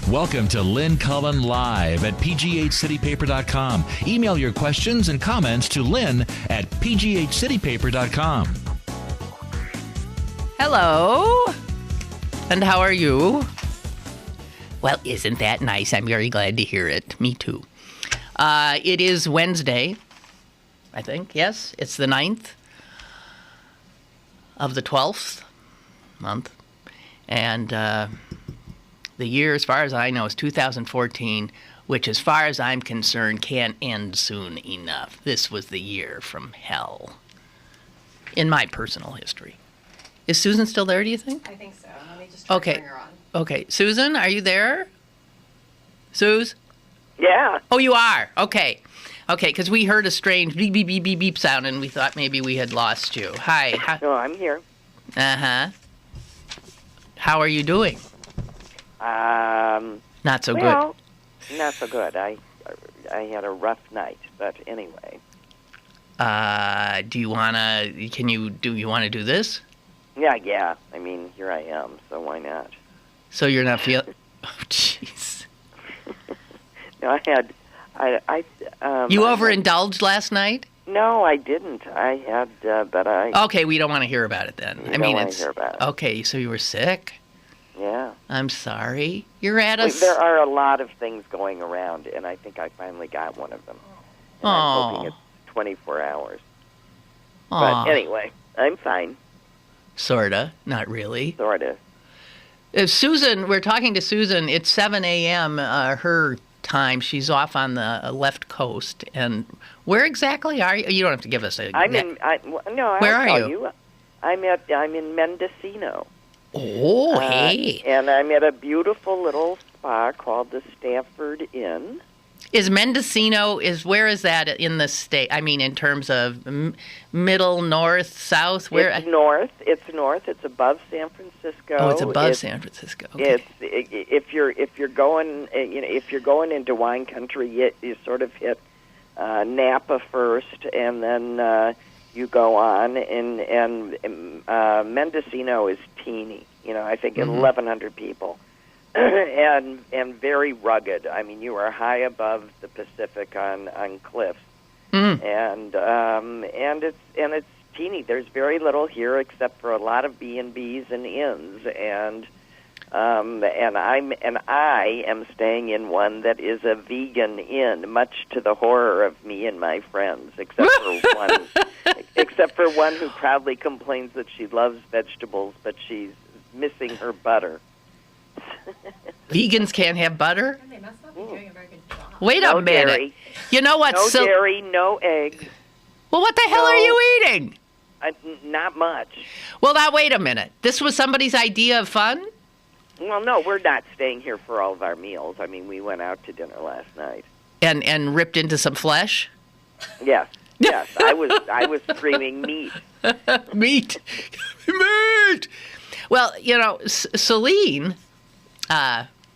Welcome to Lynn Cullen Live at pghcitypaper.com. Email your questions and comments to Lynn at pghcitypaper.com. Hello. And how are you? Well, isn't that nice? I'm very glad to hear it. Me too. It is Wednesday, I think. Yes, it's the 9th of the 12th month. And the year, as far as I know, is 2014, which, as far as I'm concerned, can't end soon enough. This was the year from hell in my personal history. Is Susan still there, do you think? I think so. Let me just try to bring her on. Okay. Susan, are you there? Suze? Yeah. Oh, you are? Okay. Okay, because we heard a strange beep, beep, beep, beep, beep sound, and we thought maybe we had lost you. Hi. No, I'm here. Uh-huh. How are you doing? Not so well, good. Not so good. I had a rough night, but anyway. Do you want to do this? Yeah. I mean, here I am, so why not? So you're not feeling... Oh, jeez. No, You overindulged last night? No, I didn't. I had, but I... Okay, we don't want to hear about it then. I don't want to hear about it. Okay, so you were sick? Yeah. I'm sorry. You're at us. There are a lot of things going around, and I think I finally got one of them. And I'm hoping it's 24 hours. Aww. But anyway, I'm fine. Sorta. Not really. Sorta. Susan, we're talking to Susan. It's 7 a.m. Her time. She's off on the left coast. And where exactly are you? You don't have to give us a... Where are you? I'm in Mendocino. Oh, hey. And I'm at a beautiful little spa called the Stafford Inn. Is Mendocino, where is that in the state? I mean, in terms of middle, north, south? Where? It's north. It's above San Francisco. Oh, it's above San Francisco. Okay. If you're going into wine country, you sort of hit Napa first, and then you go on. And Mendocino is teeny. I think 1,100 people. and very rugged. I mean, you are high above the Pacific on cliffs, and it's teeny. There's very little here except for a lot of B&Bs and inns, and I am staying in one that is a vegan inn, much to the horror of me and my friends, except for one who proudly complains that she loves vegetables, but she's missing her butter. Vegans can't have butter? They must not be doing a very good job. Wait a minute. Dairy. You know what? No dairy, no eggs. Well, what the hell are you eating? Not much. Well, now, wait a minute. This was somebody's idea of fun? Well, no, we're not staying here for all of our meals. I mean, we went out to dinner last night. And ripped into some flesh? Yes. I was screaming meat. Meat. Well, Celine...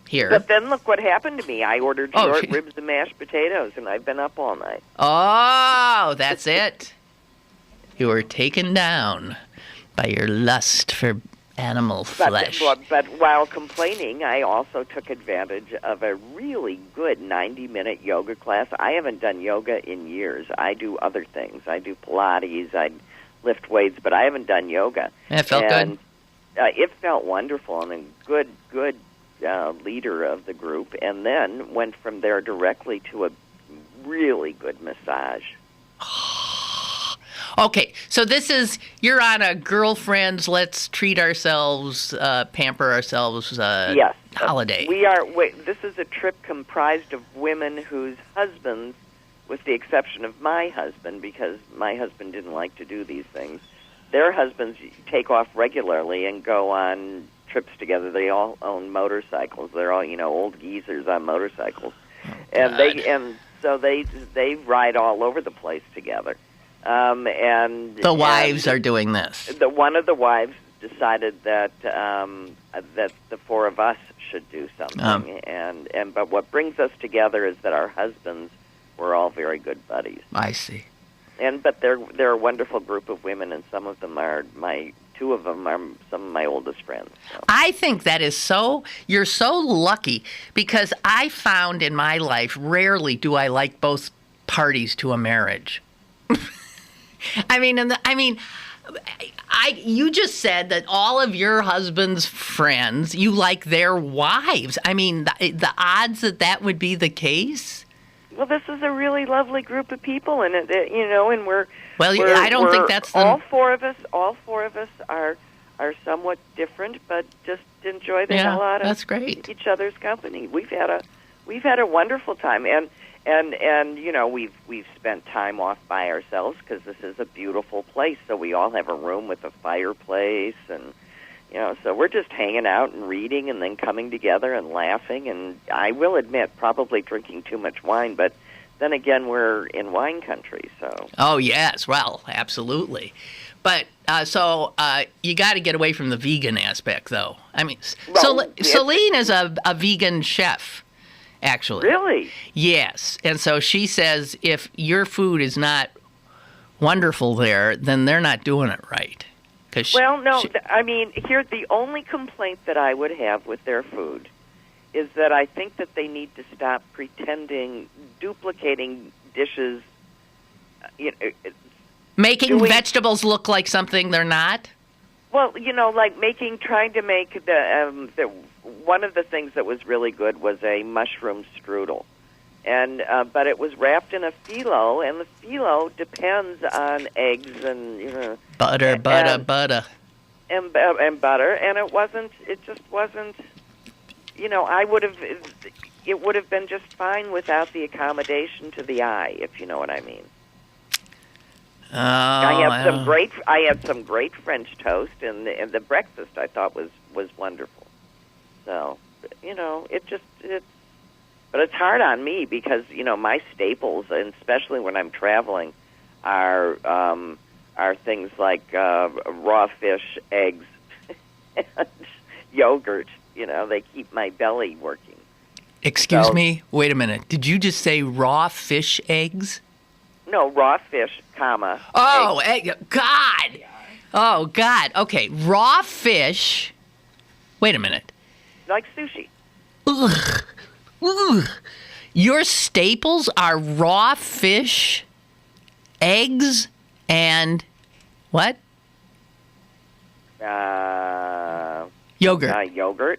here. But then look what happened to me. I ordered short ribs and mashed potatoes, and I've been up all night. Oh, that's it. You were taken down by your lust for animal flesh. But while complaining, I also took advantage of a really good 90-minute yoga class. I haven't done yoga in years. I do other things. I do Pilates. I lift weights, but I haven't done yoga. It felt good? It felt wonderful, and a good leader of the group, and then went from there directly to a really good massage. Okay, so you're on a girlfriend's let's treat ourselves, pamper ourselves yes. holiday. This is a trip comprised of women whose husbands, with the exception of my husband, because my husband didn't like to do these things, their husbands take off regularly and go on trips together. They all own motorcycles. They're all, old geezers on motorcycles. And so they ride all over the place together. And the wives are doing this. One of the wives decided that that the four of us should do something. But what brings us together is that our husbands were all very good buddies. I see. But they're a wonderful group of women, and some of them are my two of them are some of my oldest friends. So. I think that is you're so lucky, because I found in my life, rarely do I like both parties to a marriage. You just said that all of your husband's friends, you like their wives. I mean, the odds that would be the case. Well, this is a really lovely group of people, and and we're. Well, I don't think that's all four of us. All four of us are somewhat different, but just enjoy the hell out of that's great. Each other's company. We've had a wonderful time, and we've spent time off by ourselves because this is a beautiful place. So we all have a room with a fireplace, and so we're just hanging out and reading, and then coming together and laughing. And I will admit, probably drinking too much wine, but then again, we're in wine country, so. Oh yes, well, absolutely. But you got to get away from the vegan aspect, though. I mean, Celine is a vegan chef. Actually. Really? Yes. And so she says if your food is not wonderful there, then they're not doing it right. Here's the only complaint that I would have with their food is that I think that they need to stop duplicating dishes. Making vegetables look like something they're not? Well, like trying to make the one of the things that was really good was a mushroom strudel, and but it was wrapped in a phyllo, and the phyllo depends on eggs and butter, and butter, and it just wasn't. It would have been just fine without the accommodation to the eye, if you know what I mean. Oh, I had some great French toast, and the breakfast I thought was wonderful. So, but it's hard on me because my staples, and especially when I'm traveling, are things like raw fish, eggs, and yogurt. They keep my belly working. Excuse me. Wait a minute. Did you just say raw fish eggs? No, raw fish, comma. Oh, God. Oh, God. Okay, raw fish. Wait a minute. Like sushi. Ugh. Ugh. Your staples are raw fish, eggs, and what? Yogurt. Yogurt.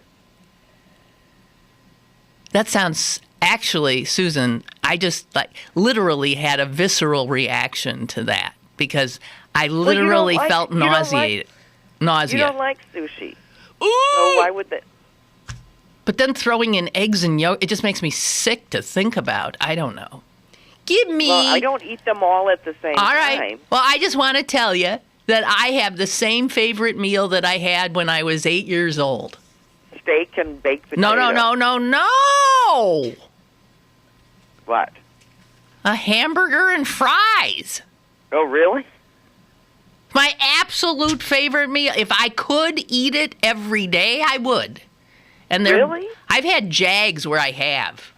That sounds... Actually, Susan, I just literally had a visceral reaction to that because I literally felt nauseated. Nausea. You don't like sushi. Ooh! So why would they? But then throwing in eggs and yolk, it just makes me sick to think about. I don't know. Give me... Well, I don't eat them all at the same time. All right. Well, I just want to tell you that I have the same favorite meal that I had when I was 8 years old. Steak and baked potato. No. What? A hamburger and fries. Oh, really? My absolute favorite meal. If I could eat it every day, I would. And really? I've had Jags where I have,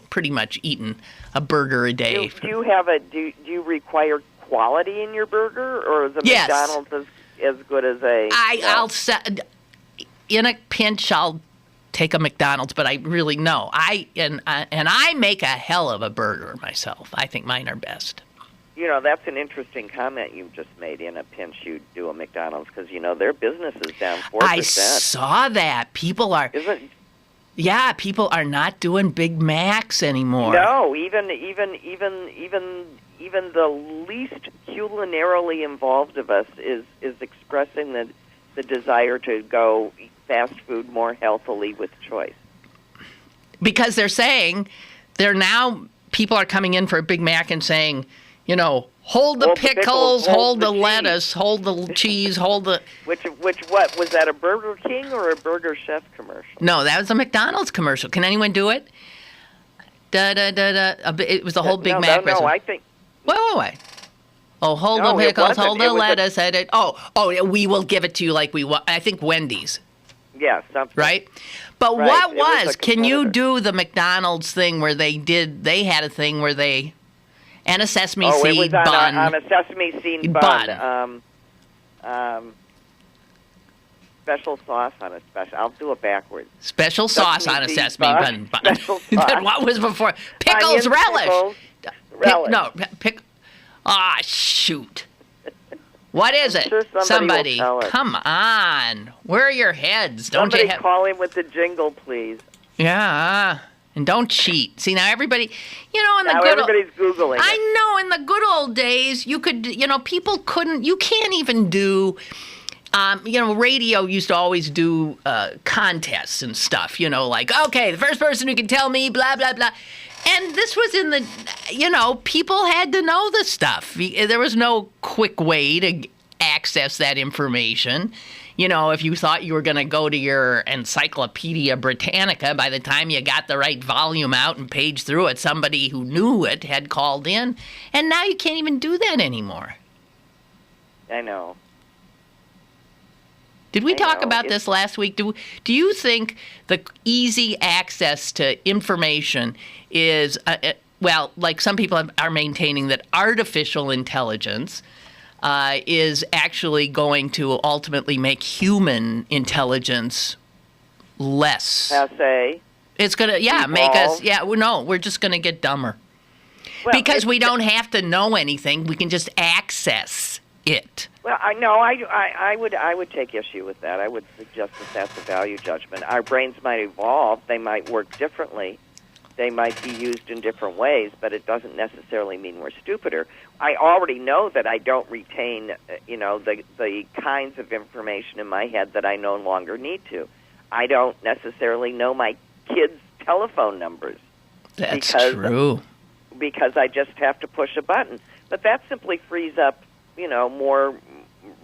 pretty much eaten a burger a day. Do you require quality in your burger, or is a McDonald's as good as a? In a pinch, I'll take a McDonald's, but I really no. I make a hell of a burger myself. I think mine are best. That's an interesting comment you just made. In a pinch, you do a McDonald's because their business is down 4%. I saw that. People are. Yeah, people are not doing Big Macs anymore. No, even the least culinarily involved of us is expressing the desire to go eat fast food more healthily with choice. Because they're saying people are coming in for a Big Mac and saying, hold the pickles, hold the lettuce, hold the cheese, hold the... What? Was that a Burger King or a Burger Chef commercial? No, that was a McDonald's commercial. Can anyone do it? It was a whole Big Mac. No, I think... Wait. Oh, hold the pickles, hold the lettuce. We will give it to you like we want. I think Wendy's. Yeah, something. Right? But right. Can you do the McDonald's thing where they had a thing where they... And a sesame seed bun. On a sesame seed bun. special sauce on a special. I'll do it backwards. Special sauce on a sesame bun. Special sauce. Then what was before? Pickles Onions, relish. pickles, relish. Ah, shoot. What is it? Sure somebody will tell us. Come on. Where are your heads? Don't Somebody you have... call in with the jingle, please. Yeah. And don't cheat. See, now everybody, Now everybody's Googling it. I know, in the good old days, you could, people couldn't, you can't even do, radio used to always do contests and stuff, like, okay, the first person who can tell me, blah, blah, blah. And this was in the, people had to know the stuff. There was no quick way to access that information. If you thought you were going to go to your Encyclopedia Britannica, by the time you got the right volume out and paged through it, somebody who knew it had called in. And now you can't even do that anymore. I know. Did we talk about this last week? Do you think the easy access to information is, like some people are maintaining that artificial intelligence is actually going to ultimately make human intelligence less. Passe. It's going to, make us, we're just going to get dumber. Well, because we don't have to know anything. We can just access it. Well, I would take issue with that. I would suggest that that's a value judgment. Our brains might evolve. They might work differently. They might be used in different ways, but it doesn't necessarily mean we're stupider. I already know that I don't retain, the kinds of information in my head that I no longer need to. I don't necessarily know my kids' telephone numbers. That's true. Because I just have to push a button. But that simply frees up, more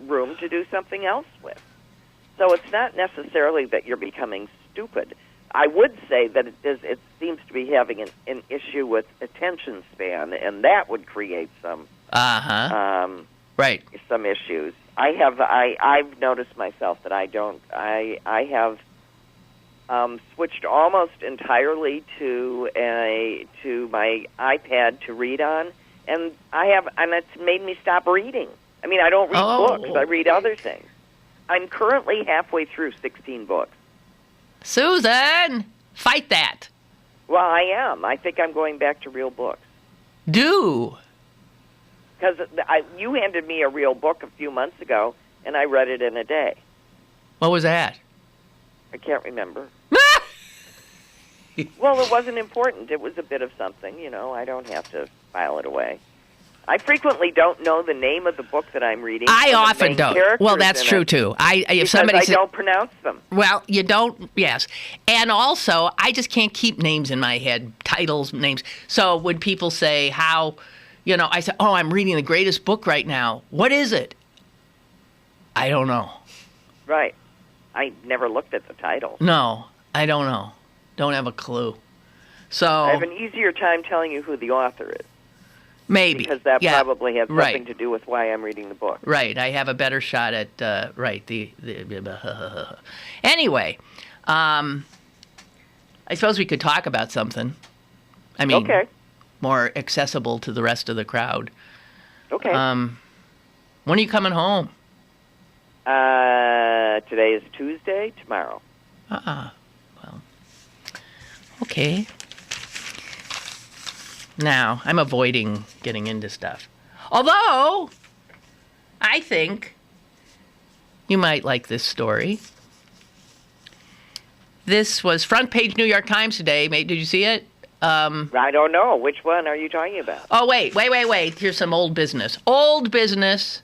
room to do something else with. So it's not necessarily that you're becoming stupid. I would say that it seems to be having an issue with attention span, and that would create some right, some issues. I've noticed myself that I have switched almost entirely to my iPad to read on, and it's made me stop reading. I mean, I don't read books; I read other things. I'm currently halfway through 16 books. Susan, fight that. Well, I am. I think I'm going back to real books. Do. Because you handed me a real book a few months ago, and I read it in a day. What was that? I can't remember. Well, it wasn't important. It was a bit of something, I don't have to file it away. I frequently don't know the name of the book that I'm reading. I often don't. Well, that's true too. If somebody I don't pronounce them. Well, you don't. Yes, and also I just can't keep names in my head, titles, names. So when people say how, I say, "Oh, I'm reading the greatest book right now." What is it? I don't know. Right. I never looked at the title. No, I don't know. Don't have a clue. So I have an easier time telling you who the author is. Maybe. Because that probably has something to do with why I'm reading the book. Right. I have a better shot at, Anyway, I suppose we could talk about something. I mean, more accessible to the rest of the crowd. Okay. When are you coming home? Today is Tuesday, tomorrow. Well, okay. Now, I'm avoiding getting into stuff. Although, I think you might like this story. This was front page New York Times today. Did you see it? I don't know. Which one are you talking about? Oh, wait. Here's some old business. Old business.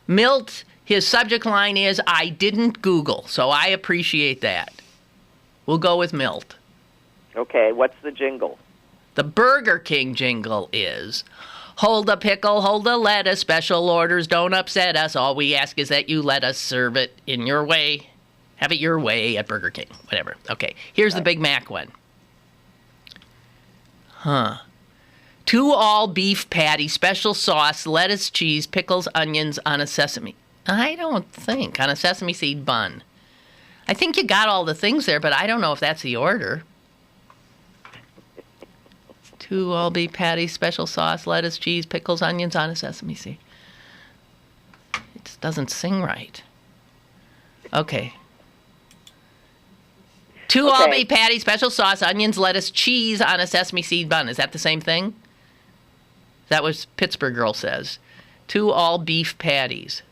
Milt, his subject line is, I didn't Google, so I appreciate that. We'll go with Milt. Okay, what's the jingle? The Burger King jingle is, hold the pickle, hold the lettuce, special orders don't upset us. All we ask is that you let us serve it in your way. Have it your way at Burger King. Whatever. Okay, here's the Big Mac one. 2 all-beef patty, special sauce, lettuce, cheese, pickles, onions on a sesame. I don't think. On a sesame seed bun. I think you got all the things there, but I don't know if that's the order. 2 all-beef patties, special sauce, lettuce, cheese, pickles, onions on a sesame seed. It just doesn't sing right. Okay. Two Okay. all-beef patties, special sauce, onions, lettuce, cheese on a sesame seed bun. Is that the same thing? That was Pittsburgh Girl says. 2 all-beef patties.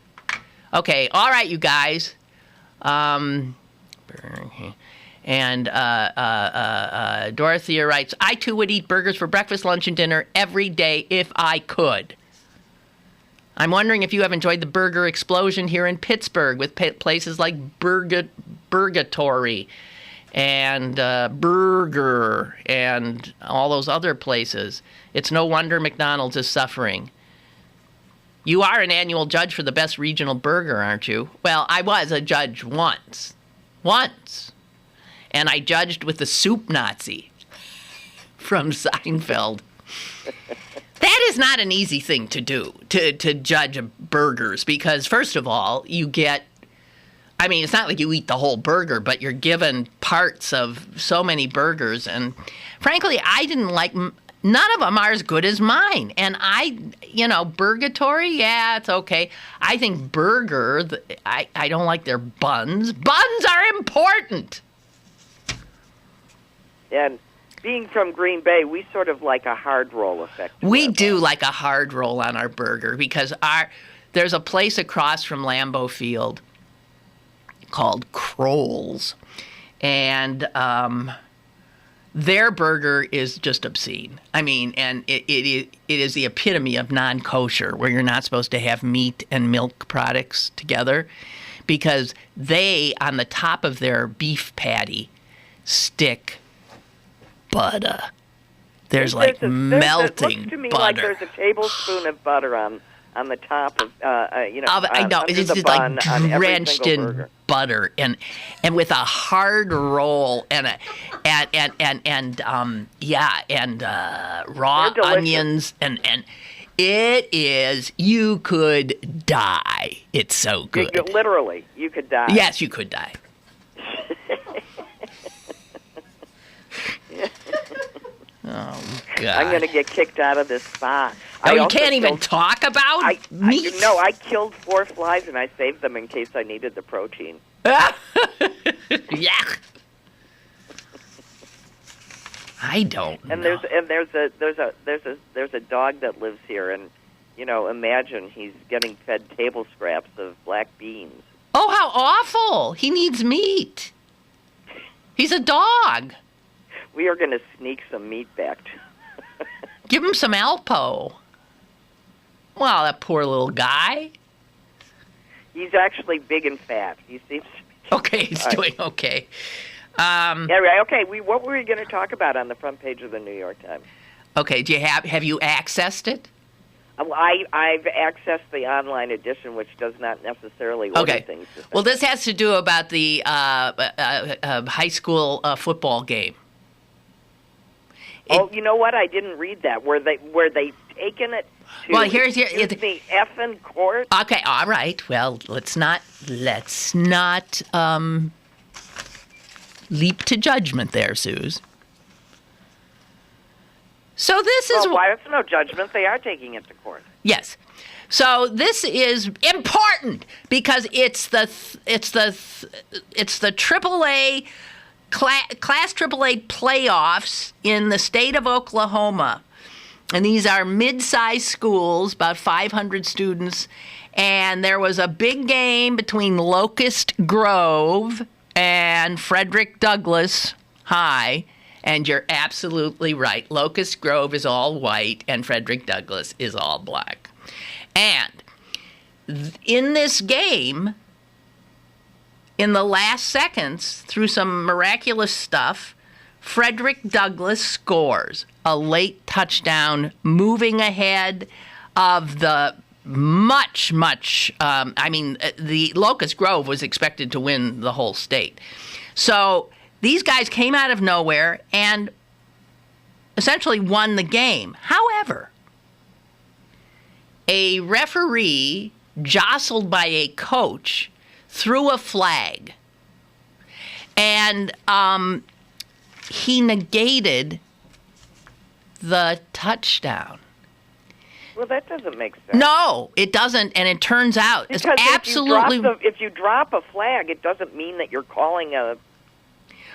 Okay, all right, you guys. And Dorothea writes, I too would eat burgers for breakfast, lunch, and dinner every day if I could. I'm wondering if you have enjoyed the burger explosion here in Pittsburgh with places like Burgatory and Burger and all those other places. It's no wonder McDonald's is suffering. You are an annual judge for the best regional burger, aren't you? Well, I was a judge once. And I judged with the Soup Nazi from Seinfeld. That is not an easy thing to do, to judge burgers, because first of all, you get, I mean, it's not like you eat the whole burger, but you're given parts of so many burgers. And frankly, I didn't like, none of them are as good as mine. And Burgatory, yeah, it's okay. I think Burger, I don't like their buns. Buns are important. And being from Green Bay, we sort of like a hard roll effect. We do like a hard roll on our burger because there's a place across from Lambeau Field called Kroll's, and their burger is just obscene. I mean, and it is the epitome of non-kosher, where you're not supposed to have meat and milk products together, because they, on the top of their beef patty, stick butter. There's like melting it looks to me butter. like there's a tablespoon of butter on the top of I know under it's the just bun like on every drenched single in burger. butter and with a hard roll and raw They're delicious. onions and it is, you could die. It's so good. Literally, you could die. Yes, you could die. Oh God! I'm going to get kicked out of this spa. Oh, I you also can't even killed- talk about meat? I killed 4 flies and I saved them in case I needed the protein. Yuck. I don't And know. there's a dog that lives here, and imagine he's getting fed table scraps of black beans. Oh, how awful! He needs meat. He's a dog. We are going to sneak some meat back to. Give him some Alpo. Well, that poor little guy. He's actually big and fat. He seems. Okay, he's doing okay. Anyway, okay. What were we going to talk about on the front page of the New York Times? Okay, have you accessed it? I've accessed the online edition, which does not necessarily order things. Well, this has to do about the high school football game. Oh, you know what? I didn't read that. Were they taking it to Well, here's the effing court? Okay, all right. Well, let's not leap to judgment there, Suze. So this is why? It's no judgment. They are taking it to court. Yes. So this is important because it's the AAA Class AAA playoffs in the state of Oklahoma. And these are mid-sized schools, about 500 students. And there was a big game between Locust Grove and Frederick Douglass High. And you're absolutely right. Locust Grove is all white and Frederick Douglass is all black. And in this game, in the last seconds, through some miraculous stuff, Frederick Douglass scores a late touchdown, moving ahead of the the Locust Grove was expected to win the whole state. So these guys came out of nowhere and essentially won the game. However, a referee jostled by a coach threw a flag, and he negated the touchdown. Well, that doesn't make sense. No, it doesn't, and it turns out it's because absolutely. if you drop a flag, it doesn't mean that you're calling a.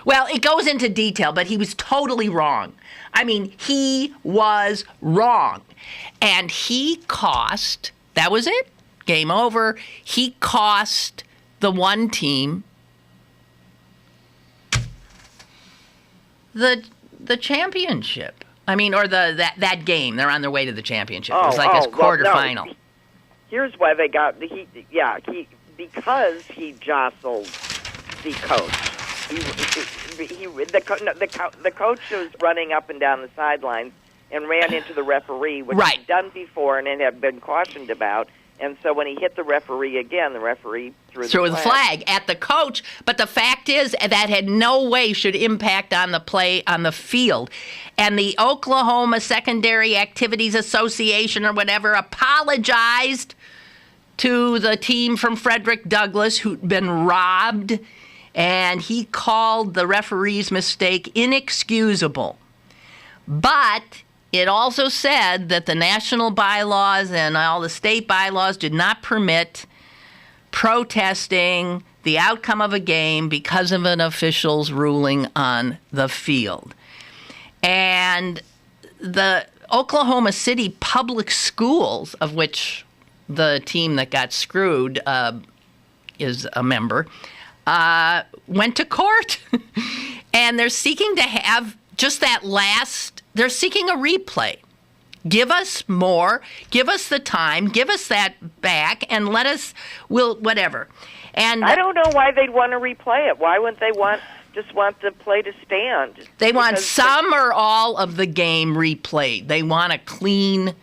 Well, it goes into detail, but he was totally wrong. I mean, he was wrong. And he cost, that was it, game over. He cost the one team the championship. I mean, or that game. They're on their way to the championship. It was like his quarterfinal. No. Here's why they got because he jostled the coach. The coach was running up and down the sidelines and ran into the referee, which he'd done before and it had been cautioned about. And so when he hit the referee again, the referee threw the flag at the coach. But the fact is that had no way should impact on the play on the field. And the Oklahoma Secondary Activities Association or whatever apologized to the team from Frederick Douglass who'd been robbed. And he called the referee's mistake inexcusable. But it also said that the national bylaws and all the state bylaws did not permit protesting the outcome of a game because of an official's ruling on the field. And the Oklahoma City Public Schools, of which the team that got screwed is a member, went to court. And they're seeking to have just that they're seeking a replay. Give us more, give us the time, give us that back, and whatever. And I don't know why they'd want to replay it. Why wouldn't they just want the play to stand? They want some or all of the game replayed. They want a clean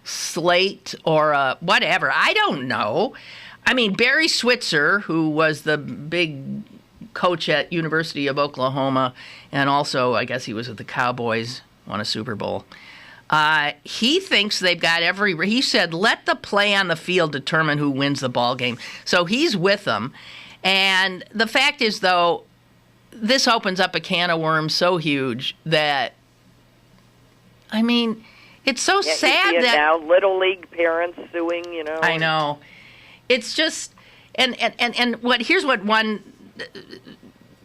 slate or whatever. I don't know. I mean, Barry Switzer, who was the big coach at University of Oklahoma, and also I guess he was with the Cowboys, won a Super Bowl. He thinks they've got he said, let the play on the field determine who wins the ball game. So he's with them. And the fact is, though, this opens up a can of worms so huge that, I mean, it's so sad that now Little League parents suing, I know. It's just, and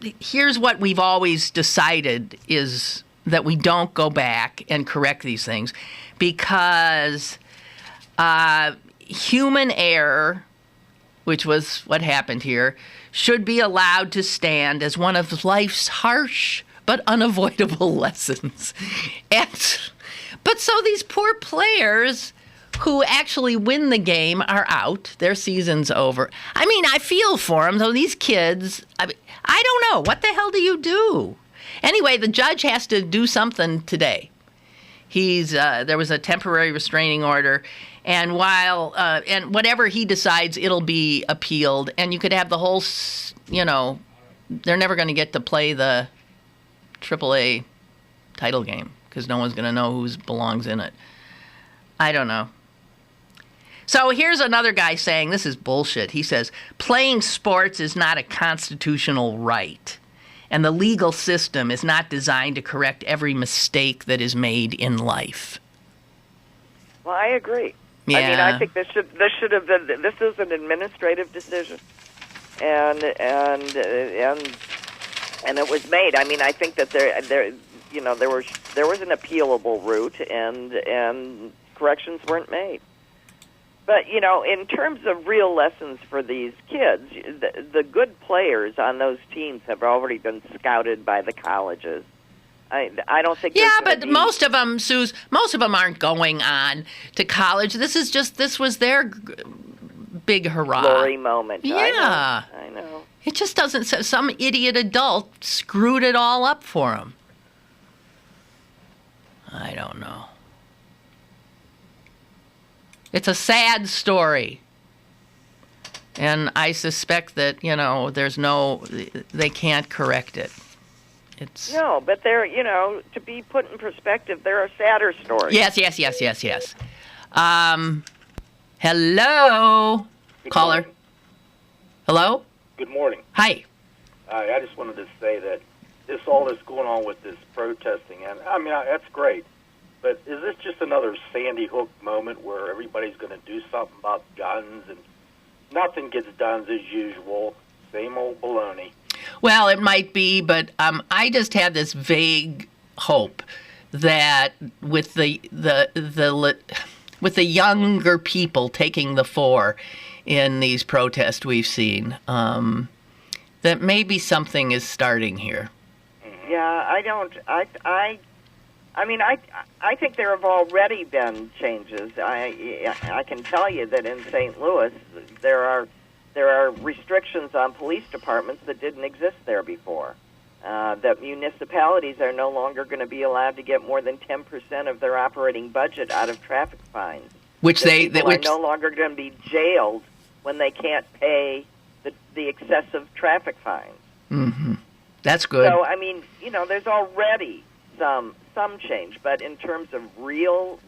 here's what we've always decided is that we don't go back and correct these things because human error, which was what happened here, should be allowed to stand as one of life's harsh but unavoidable lessons. But so these poor players who actually win the game are out. Their season's over. I mean, I feel for them, though. These kids, I don't know. What the hell do you do? Anyway, the judge has to do something today. There was a temporary restraining order, and and whatever he decides, it'll be appealed, and you could have the whole, they're never going to get to play the AAA title game because no one's going to know who belongs in it. I don't know. So here's another guy saying this is bullshit. He says, playing sports is not a constitutional right, and the legal system is not designed to correct every mistake that is made in life. Well, I agree. Yeah. I mean, I think this should have been. This is an administrative decision, and it was made. I mean, I think that there was an appealable route, and corrections weren't made. But, in terms of real lessons for these kids, the good players on those teams have already been scouted by the colleges. I don't think. Yeah, but most of them, Suze, aren't going on to college. This was their big hurrah. Glory moment. Yeah. I know. It just doesn't. Some idiot adult screwed it all up for them. I don't know. It's a sad story. And I suspect that, they can't correct it. No, but they're, to be put in perspective, there are sadder stories. Yes. Hello? Good Caller. morning. Hello? Good morning. Hi. I just wanted to say that all this going on with this protesting, and I mean, that's great. But is this just another Sandy Hook moment where everybody's going to do something about guns and nothing gets done as usual, same old baloney? Well, it might be, but I just have this vague hope that with the younger people taking the fore in these protests we've seen, that maybe something is starting here. Yeah, I think there have already been changes. I can tell you that in St. Louis there are restrictions on police departments that didn't exist there before. That municipalities are no longer going to be allowed to get more than 10% of their operating budget out of traffic fines. Which are no longer going to be jailed when they can't pay the excessive traffic fines. Mm-hmm. That's good. So there's already some change, but in terms of real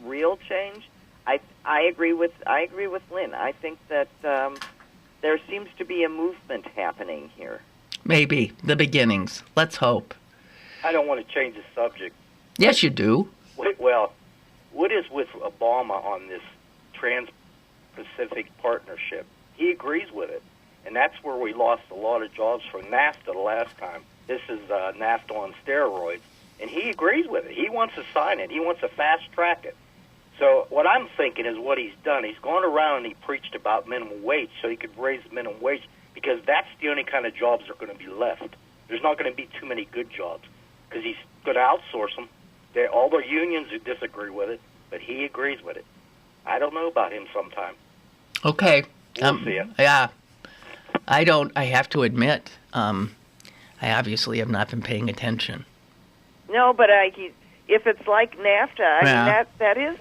change, I agree with Lynn. I think that there seems to be a movement happening here. Maybe the beginnings. Let's hope. I don't want to change the subject. Yes, you do. Well, what is with Obama on this Trans-Pacific Partnership? He agrees with it, and that's where we lost a lot of jobs from NAFTA the last time. This is NAFTA on steroids, and he agrees with it. He wants to sign it. He wants to fast-track it. So what I'm thinking is what he's done. He's gone around and he preached about minimum wage so he could raise the minimum wage because that's the only kind of jobs that are going to be left. There's not going to be too many good jobs because he's going to outsource them. All the unions who disagree with it, but he agrees with it. I don't know about him sometime. Okay. We'll see it. Yeah. I have to admit, I obviously have not been paying attention. No, but if it's like NAFTA, that is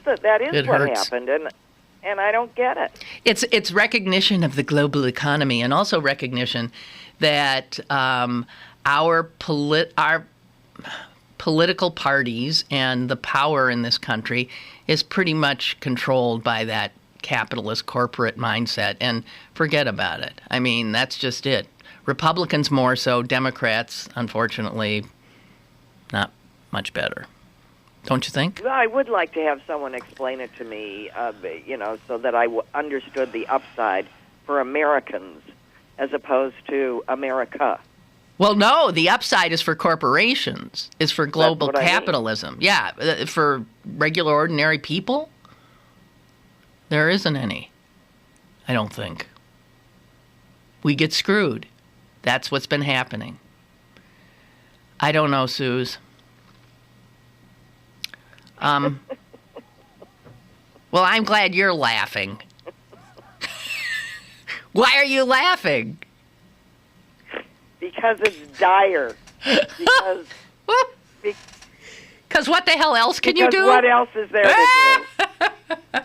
It what hurts. happened, and I don't get it. It's recognition of the global economy and also recognition that our political parties and the power in this country is pretty much controlled by that capitalist corporate mindset, and forget about it. I mean, that's just it. Republicans more so, Democrats, unfortunately, not much better. Don't you think? Well, I would like to have someone explain it to me, so that I understood the upside for Americans as opposed to America. Well, no, the upside is for corporations, is for global That's what I mean. capitalism. Yeah, for regular, ordinary people, there isn't any, I don't think. We get screwed. That's what's been happening. I don't know, Suze. Well, I'm glad you're laughing. Why are you laughing? Because it's dire. Because what the hell else can you do? What else is there to do?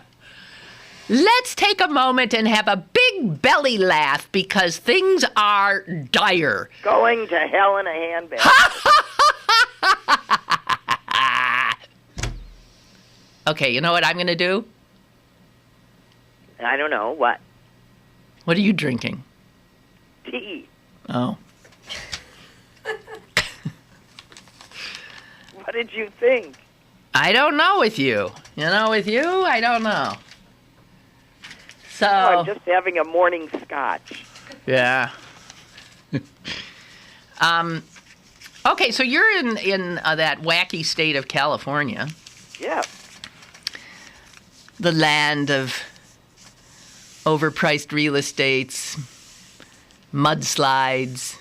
Let's take a moment and have a big belly laugh because things are dire. Going to hell in a handbag. Okay, you know what I'm going to do? I don't know. What? What are you drinking? Tea. Oh. What did you think? I don't know with you. With you, I don't know. So. Oh, I'm just having a morning scotch. Yeah. Okay, so you're in that wacky state of California. Yeah. The land of overpriced real estates, mudslides.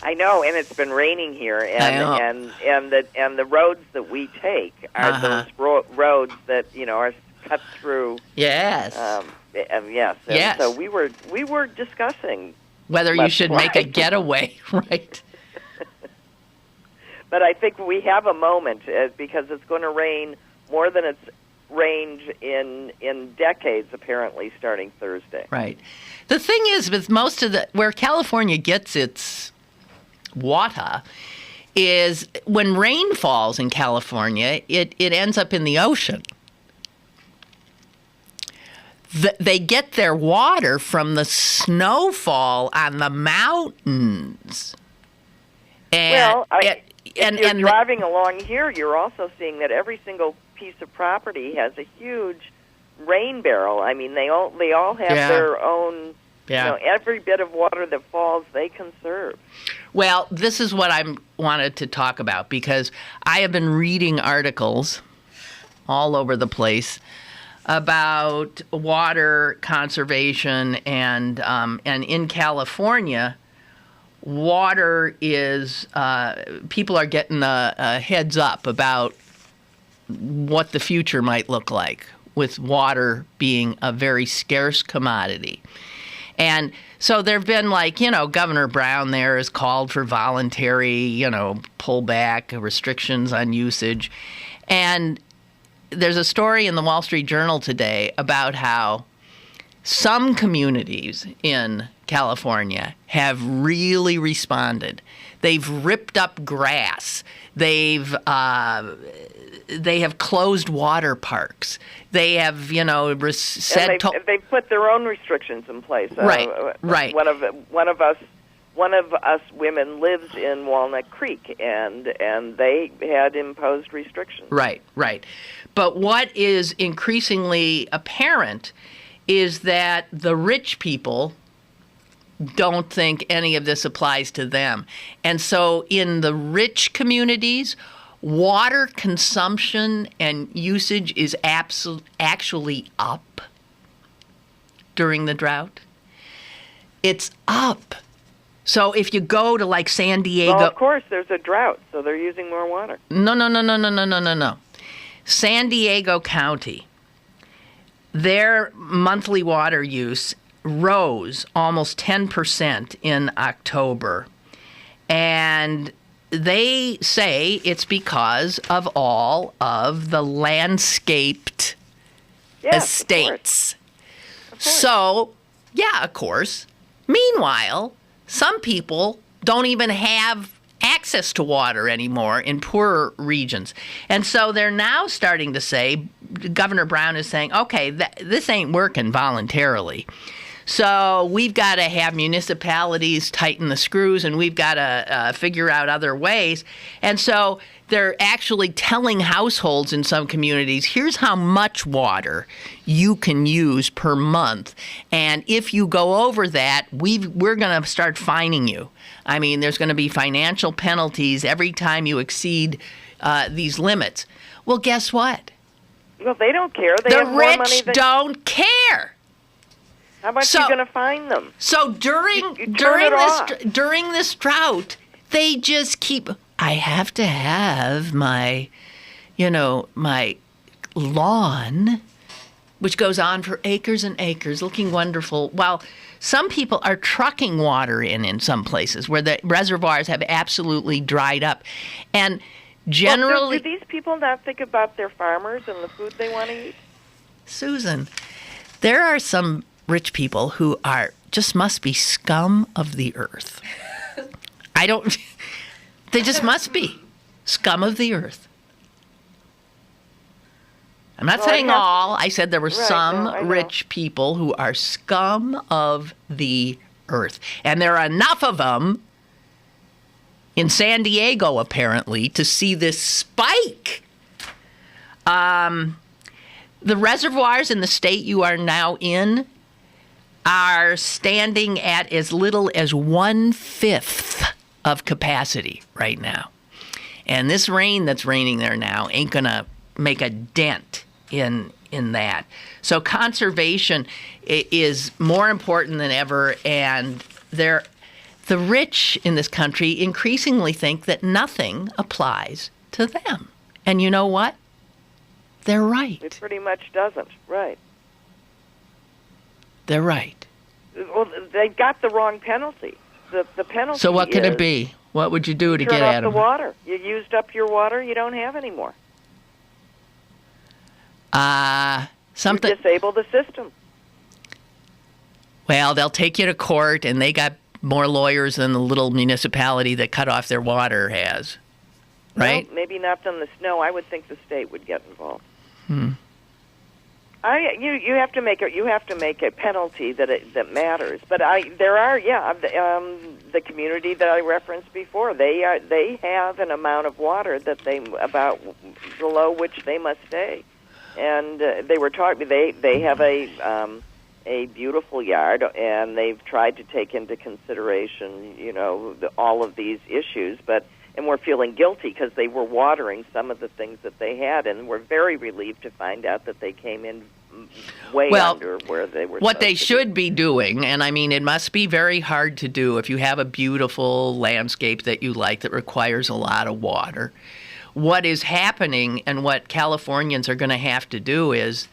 I know, and it's been raining here, and the roads that we take are those roads that are cut through. Yes. Yes. And yes. So we were discussing whether you should make a getaway, right? But I think we have a moment because it's going to rain more than it's rained in decades, apparently, starting Thursday. Right. The thing is, with most of where California gets its water is when rain falls in California, it ends up in the ocean. They get their water from the snowfall on the mountains. And, if you're driving along here, you're also seeing that every single piece of property has a huge rain barrel. I mean, they all have their own Yeah. Every bit of water that falls, they conserve. Well, this is what I wanted to talk about, because I have been reading articles all over the place about water conservation, and in California, water is people are getting a heads up about what the future might look like, with water being a very scarce commodity. And so there have been, Governor Brown there has called for voluntary, pullback restrictions on usage. And there's a story in the Wall Street Journal today about how some communities in California have really responded. They've ripped up grass. They have closed water parks. They have, said they put their own restrictions in place. Right. One of us women lives in Walnut Creek, and they had imposed restrictions. Right. But what is increasingly apparent is that the rich people don't think any of this applies to them. And so in the rich communities, water consumption and usage is actually up during the drought. It's up. So if you go to San Diego... Well, of course, there's a drought, so they're using more water. No. San Diego County, their monthly water use rose almost 10% in October. And they say it's because of all of the landscaped estates. Of course. So, of course. Meanwhile, some people don't even have access to water anymore in poorer regions. And so they're now starting to say, Governor Brown is saying, okay, this ain't working voluntarily. So we've got to have municipalities tighten the screws, and we've got to figure out other ways. And so they're actually telling households in some communities, here's how much water you can use per month. And if you go over that, we're going to start fining you. I mean, there's going to be financial penalties every time you exceed these limits. Well, guess what? Well, they don't care. They have more money The rich don't care. How much are you going to fine them? So during this drought, they just keep. I have to have my lawn, which goes on for acres and acres, looking wonderful. While some people are trucking water in some places where the reservoirs have absolutely dried up, and generally, do these people not think about their farmers and the food they want to eat? Susan, there are some rich people who must be scum of the earth. They just must be scum of the earth. I'm not saying all. I said there were some rich people who are scum of the earth. And there are enough of them in San Diego, apparently, to see this spike. The reservoirs in the state you are now in are standing at as little as 1/5 of capacity right now. And this rain that's raining there now ain't going to make a dent in that. So conservation is more important than ever, and the rich in this country increasingly think that nothing applies to them. And you know what? They're right. It pretty much doesn't, right. They're right. Well, they got the wrong penalty. The penalty. So what could it be? What would you do to get at them? Turn off the water. You used up your water. You don't have any more. Something. You disable the system. Well, they'll take you to court, and they got more lawyers than the little municipality that cut off their water has. Right? Well, maybe not than the snow. I would think the state would get involved. You have to make a penalty that matters. But there are the community that I referenced before. They have an amount of water that about below which they must stay, and they were talking. They have a a beautiful yard, and they've tried to take into consideration, all of these issues, and we're feeling guilty because they were watering some of the things that they had, and we're very relieved to find out that they came in way under where they were. What they should be doing, and I mean, it must be very hard to do if you have a beautiful landscape that you like that requires a lot of water. What is happening and what Californians are going to have to do is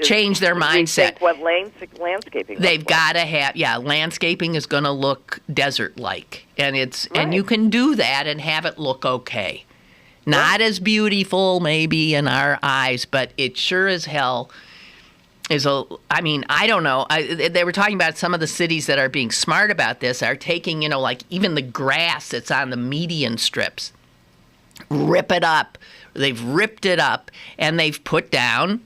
change their mindset. What landscaping? They've got to have, landscaping is going to look desert-like, and and you can do that and have it look okay. Not as beautiful maybe in our eyes, but it sure as hell is I don't know. They were talking about some of the cities that are being smart about this are taking, like even the grass that's on the median strips, rip it up. They've ripped it up, and they've put down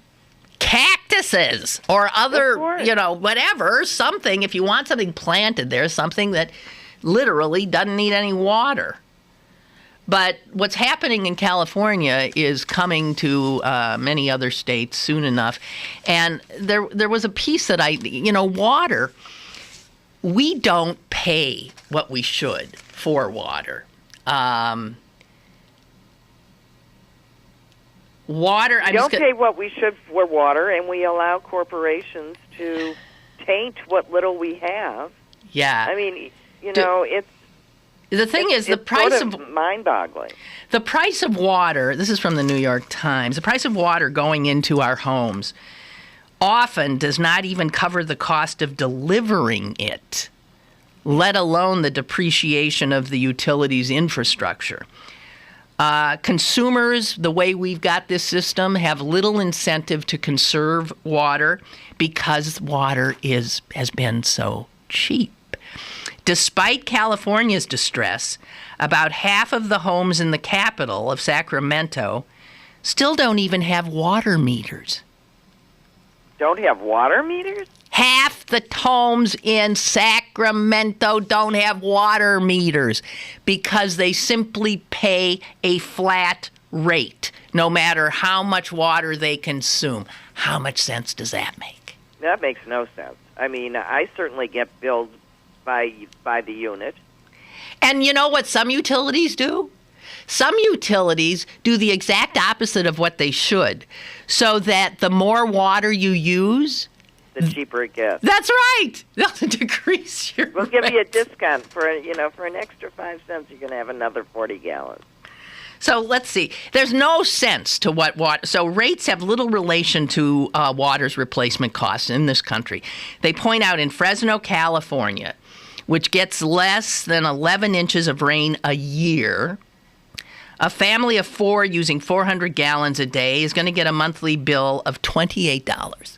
cactuses or other, whatever, something. If you want something planted there, something that literally doesn't need any water. But what's happening in California is coming to many other states soon enough. And there was a piece that water, we don't pay what we should for water. Water. We don't pay what we should for water, and we allow corporations to taint what little we have. Yeah. I mean, it's... The thing is, the price of mind-boggling. The price of water, this is from the New York Times, the price of water going into our homes often does not even cover the cost of delivering it, let alone the depreciation of the utilities infrastructure. Consumers, the way we've got this system, have little incentive to conserve water because water has been so cheap. Despite California's distress, about half of the homes in the capital of Sacramento still don't even have water meters. Don't have water meters? Half the homes in Sacramento don't have water meters because they simply pay a flat rate, no matter how much water they consume. How much sense does that make? That makes no sense. I mean, I certainly get billed by the unit. And you know what some utilities do? Some utilities do the exact opposite of what they should, so that the more water you use, the cheaper it gets. That's right. They'll decrease your We'll give you a discount for an extra 5 cents. You're going to have another 40 gallons. So let's see. There's no sense to what water. So rates have little relation to water's replacement costs in this country. They point out in Fresno, California, which gets less than 11 inches of rain a year, a family of 4 using 400 gallons a day is going to get a monthly bill of $28.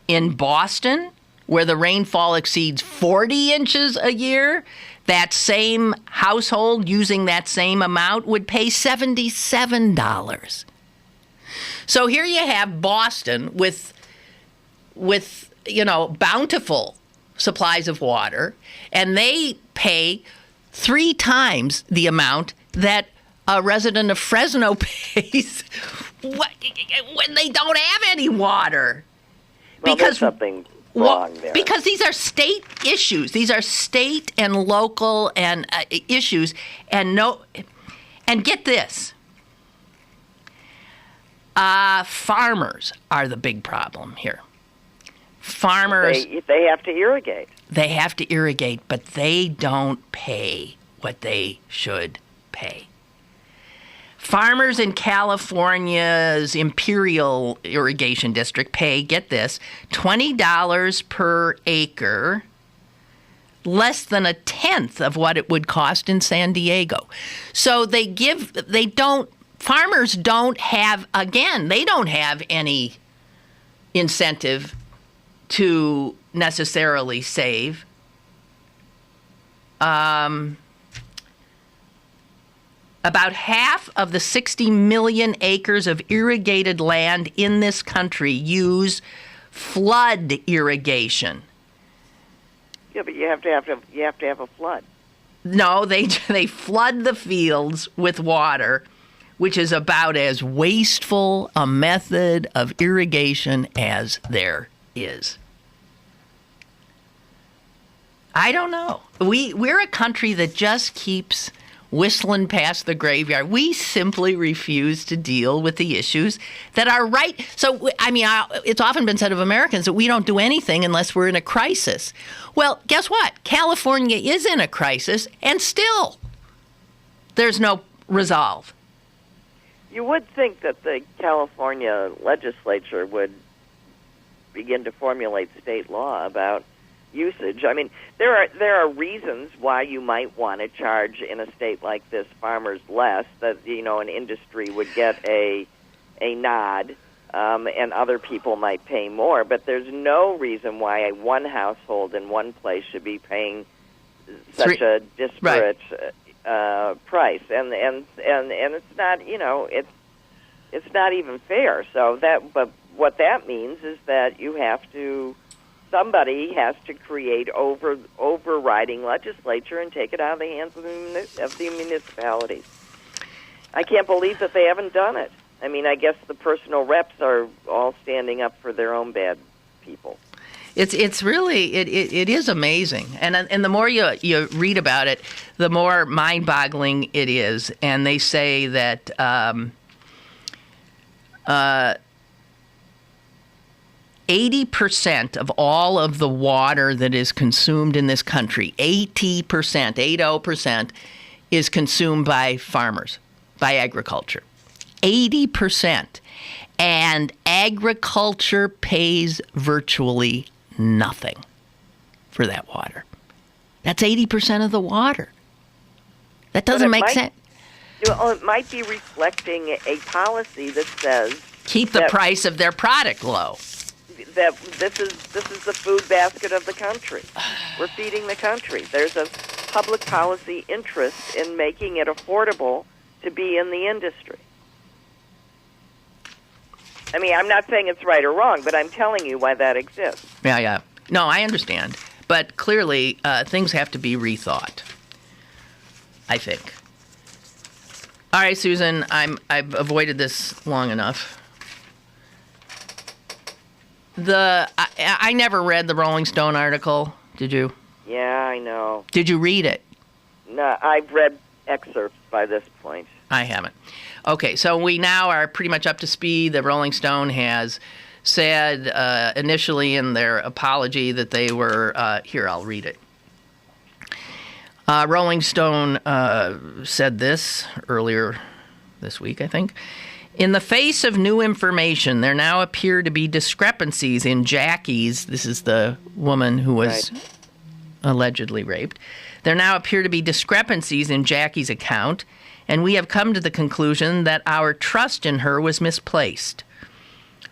In Boston, where the rainfall exceeds 40 inches a year, that same household using that same amount would pay $77. So here you have Boston with bountiful supplies of water, and they pay 3 times the amount that a resident of Fresno pays when they don't have any water. Well, there's something wrong there. Because these are state issues. These are state and local and issues. And get this. Farmers are the big problem here. Farmers. They have to irrigate. They have to irrigate, but they don't pay what they should pay. Farmers in California's Imperial Irrigation District pay, get this, $20 per acre, less than a tenth of what it would cost in San Diego. So farmers don't have any incentive to necessarily save. About half of the 60 million acres of irrigated land in this country use flood irrigation. Yeah, but you have to have a flood. No, they flood the fields with water which is about as wasteful a method of irrigation as there is. I don't know. We're a country that just keeps whistling past the graveyard. We simply refuse to deal with the issues that are right. So, I mean, it's often been said of Americans that we don't do anything unless we're in a crisis. Well, guess what? California is in a crisis, and still there's no resolve. You would think that the California legislature would begin to formulate state law about usage. I mean, there are reasons why you might want to charge in a state like this farmers less, that an industry would get a nod, and other people might pay more. But there's no reason why one household in one place should be paying such a disparate price, and it's not it's not even fair. So but what that means is that somebody has to create overriding legislature and take it out of the hands of the municipalities. I can't believe that they haven't done it. I mean, I guess the personal reps are all standing up for their own bad people. It's really it is amazing, and the more you read about it, the more mind-boggling it is. And they say that 80% of all of the water that is consumed in this country, 80%, is consumed by farmers, by agriculture. 80%. And agriculture pays virtually nothing for that water. That's 80% of the water. That doesn't make sense. It might be reflecting a policy that says keep the price of their product low. That this is the food basket of the country. We're feeding the country. There's a public policy interest in making it affordable to be in the industry. I mean, I'm not saying it's right or wrong, but I'm telling you why that exists. Yeah. No, I understand. But clearly, things have to be rethought, I think. All right, Susan, I've avoided this long enough. I never read the Rolling Stone article. Did you? Yeah, I know. Did you read it? No, I've read excerpts by this point. I haven't. Okay, so we now are pretty much up to speed. The Rolling Stone has said initially in their apology that they were... here, I'll read it. Rolling Stone said this earlier this week, I think. In the face of new information, there now appear to be discrepancies in Jackie's, this is the woman who was allegedly raped, there now appear to be discrepancies in Jackie's account, and we have come to the conclusion that our trust in her was misplaced.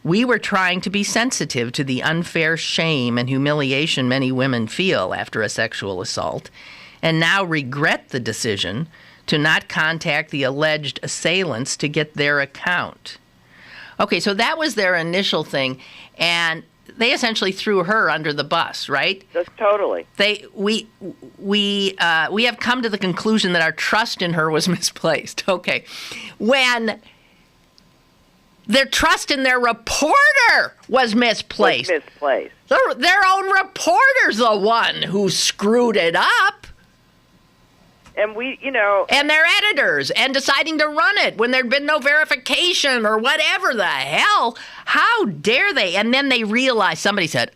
We were trying to be sensitive to the unfair shame and humiliation many women feel after a sexual assault, and now regret the decision to not contact the alleged assailants to get their account. Okay, so that was their initial thing, and they essentially threw her under the bus, right? Just totally. We have come to the conclusion that our trust in her was misplaced. Okay, when their trust in their reporter was misplaced. Their own reporter's the one who screwed it up. And and their editors, and deciding to run it when there'd been no verification or whatever the hell. How dare they? And then they realized, somebody said,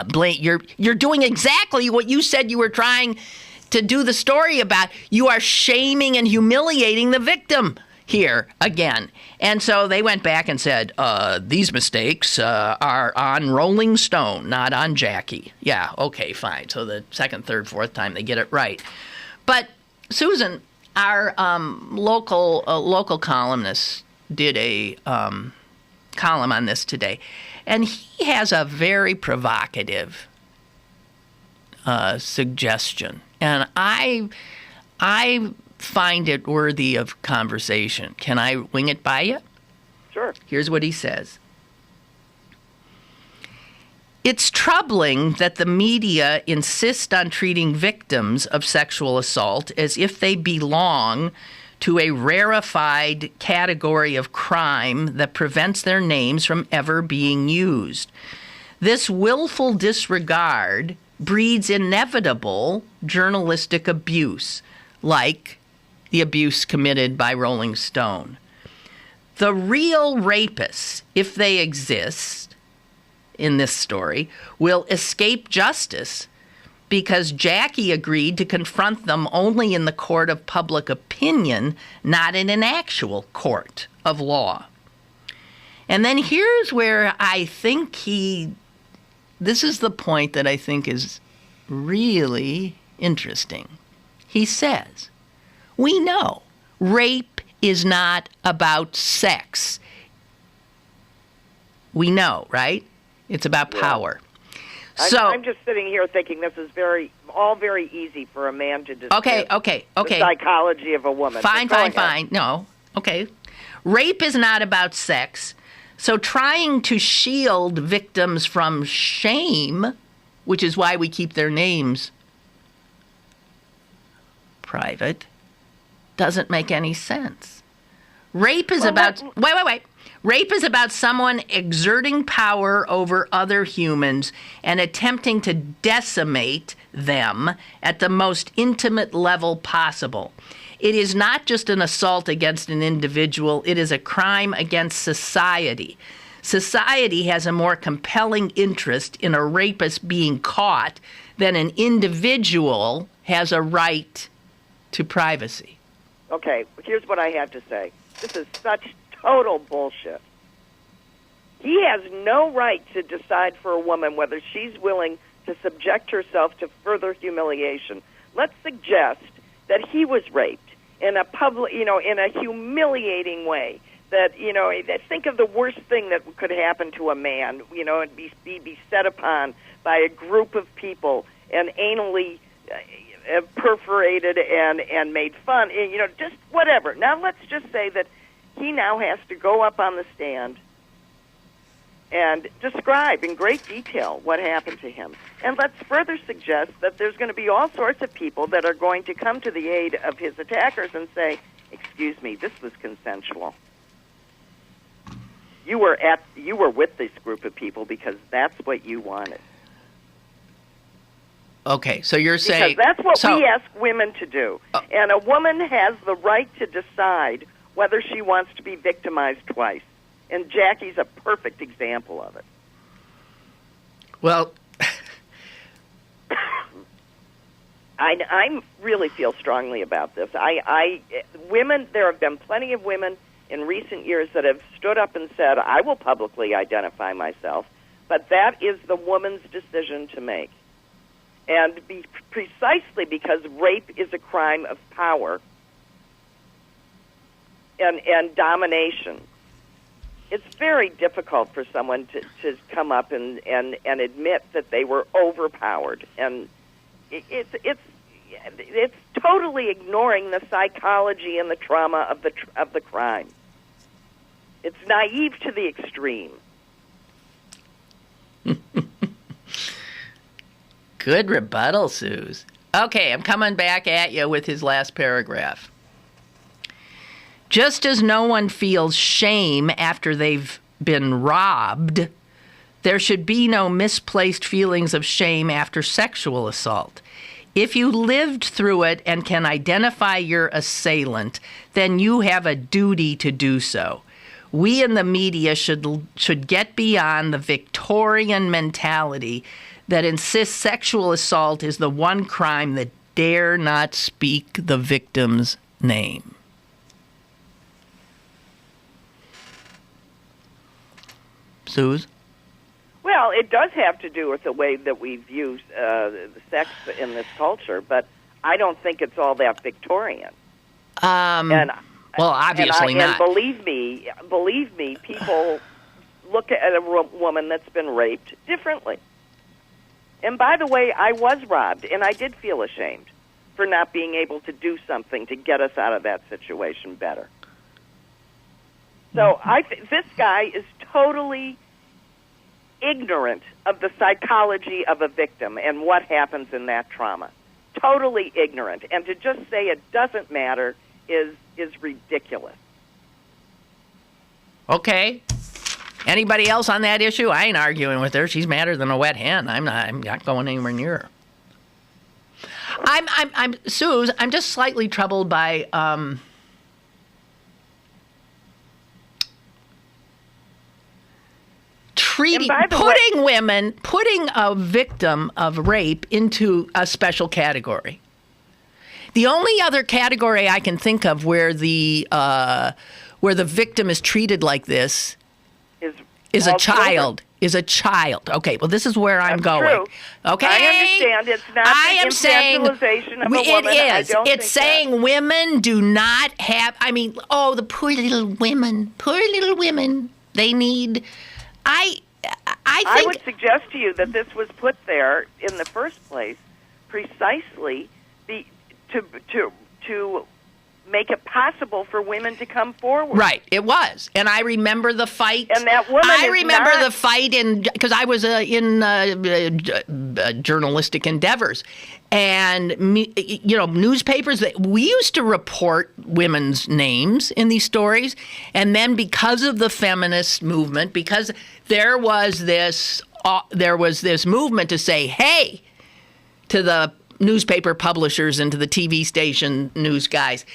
Blaine, you're doing exactly what you said you were trying to do the story about. You are shaming and humiliating the victim here again. And so they went back and said, these mistakes are on Rolling Stone, not on Jackie. Yeah, okay, fine. So the second, third, fourth time they get it right. But Susan, our local columnist did a column on this today, and he has a very provocative suggestion, and I find it worthy of conversation. Can I wing it by you? Sure. Here's what he says. It's troubling that the media insist on treating victims of sexual assault as if they belong to a rarefied category of crime that prevents their names from ever being used. This willful disregard breeds inevitable journalistic abuse, like the abuse committed by Rolling Stone. The real rapists, if they exist in this story, will escape justice because Jackie agreed to confront them only in the court of public opinion, not in an actual court of law. And then here's where I think this is the point that I think is really interesting. He says, we know rape is not about sex. We know, right? It's about power. So I'm just sitting here thinking this is very easy for a man to discuss. Okay. The psychology of a woman. Fine. No, okay. Rape is not about sex. So trying to shield victims from shame, which is why we keep their names private, doesn't make any sense. Rape is wait. Rape is about someone exerting power over other humans and attempting to decimate them at the most intimate level possible. It is not just an assault against an individual, it is a crime against society. Society has a more compelling interest in a rapist being caught than an individual has a right to privacy. Okay, here's what I have to say. This is such total bullshit. He has no right to decide for a woman whether she's willing to subject herself to further humiliation. Let's suggest that he was raped in a in a humiliating way. That, think of the worst thing that could happen to a man, and be set upon by a group of people and anally perforated and made fun, just whatever. Now let's just say that he now has to go up on the stand and describe in great detail what happened to him. And let's further suggest that there's going to be all sorts of people that are going to come to the aid of his attackers and say, excuse me, this was consensual. You were with this group of people because that's what you wanted. Okay, so you're saying... Because that's what we ask women to do. And a woman has the right to decide whether she wants to be victimized twice. And Jackie's a perfect example of it. Well... I really feel strongly about this. Women, there have been plenty of women in recent years that have stood up and said, I will publicly identify myself, but that is the woman's decision to make. And precisely because rape is a crime of power and domination, it's very difficult for someone to come up and admit that they were overpowered. And it's totally ignoring the psychology and the trauma of the crime. It's naive to the extreme. Good rebuttal, Suze. Okay, I'm coming back at you with his last paragraph. Just as no one feels shame after they've been robbed, there should be no misplaced feelings of shame after sexual assault. If you lived through it and can identify your assailant, then you have a duty to do so. We in the media should get beyond the Victorian mentality that insists sexual assault is the one crime that dare not speak the victim's name. Suze? Well, it does have to do with the way that we view sex in this culture, but I don't think it's all that Victorian. Well, obviously not. And believe me, people look at a woman that's been raped differently. And by the way, I was robbed, and I did feel ashamed for not being able to do something to get us out of that situation better. So this guy is totally ignorant of the psychology of a victim and what happens in that trauma. Totally ignorant. And to just say it doesn't matter is is ridiculous. Okay. Anybody else on that issue? I ain't arguing with her. She's madder than a wet hen. I'm not going anywhere near her. Suze, I'm just slightly troubled by putting a victim of rape into a special category. The only other category I can think of where the victim is treated like this is a child. Children. Is a child. Okay, well, this is where I'm going. True. Okay, I understand. It's not the infantilization of a woman. It is. It's saying women do not have. I mean, the poor little women. Poor little women. They need. I think. I would suggest to you that this was put there in the first place precisely to make it possible for women to come forward. Right, it was, and I remember the fight. And that woman. I remember the fight because I was in journalistic endeavors, and newspapers. We used to report women's names in these stories, and then because of the feminist movement, because there was this movement to say, hey, to the newspaper publishers and to the TV station news guys,